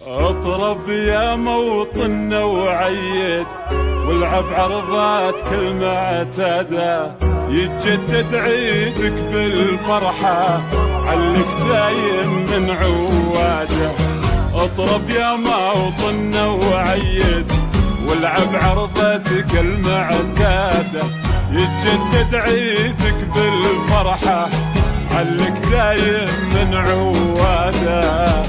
اطرب يا موطننا وعيد، والعب عرضات كل معتادة، يتجدد عيدك بالفرحة، علك دايم من عواده. اطرب يا موطننا وعيد، والعب عرضتك المعتادة، يتجدد عيدك بالفرحة، علك دايم من عواده.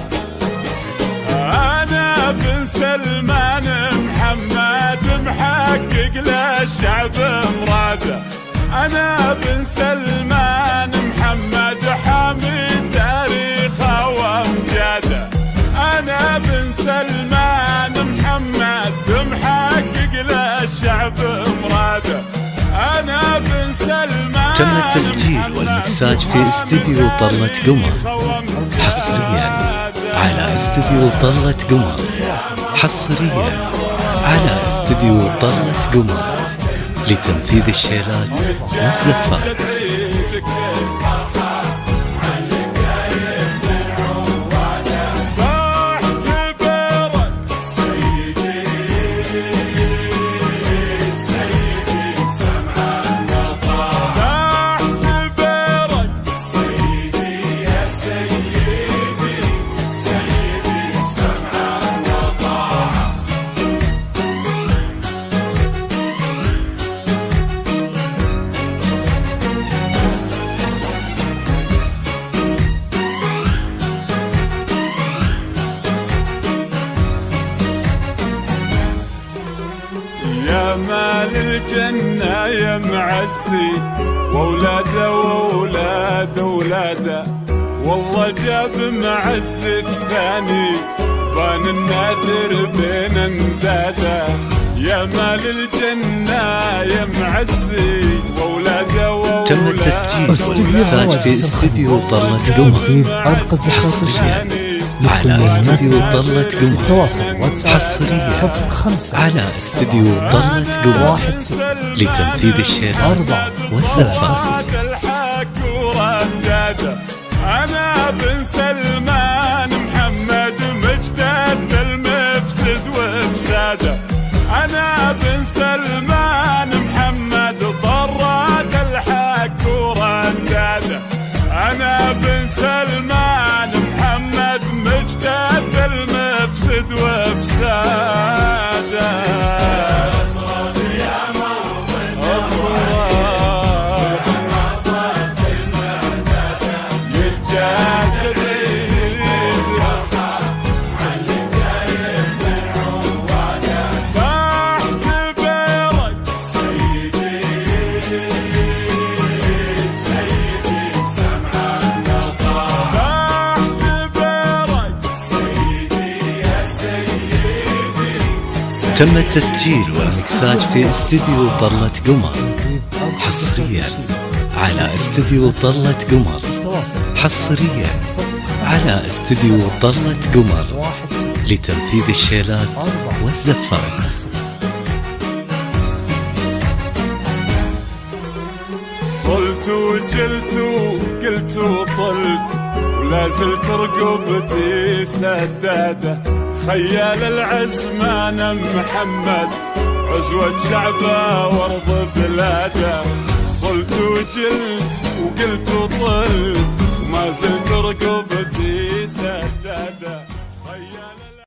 أنا بن سلمان محمد محقق للشعب مراده، أنا بن سلمان محمد حامي تاريخه وامجاده، أنا بن سلمان محمد محقق للشعب مراده، أنا بن سلمان. تم التسجيل والمكساج في استديو طلة قمر، حصريا على استديو طلة قمر، حصريا على استديو طلة قمر لتنفيذ الشيلات والزفات. يا مال الجنة يا معسي، وولاده وولاد ولاده، والله جاب معز الثاني، بان النادر بين انداده. يا مال الجنة يا معسي، وولاده وولاده. تم التسجيل والمكساج في استديو طلة قمر، حصريا على استديو طلة قمر، حصريا على استديو طلة قمر لتنفيذ الشيلات والزفات. أنا بن سلمان محمد مجدد المفسد وفساده، أنا بن سلمان محمد ضراد الحق ورداده، أنا بن سلمان محمد مجدد المفسد وفساده. تم التسجيل والمكساج في استديو طلة قمر، حصريا على استديو طلة قمر، حصريا على استديو طلة قمر لتنفيذ الشيلات والزفات. صلت وجلت وقلت وطلت، ولا زلت رقبتي سداده، خيال العزمان محمد عزوة شعبه وارض بلاده. صلت وجلت وقلت وطلت، وما زلت رقبتي سداده، خيال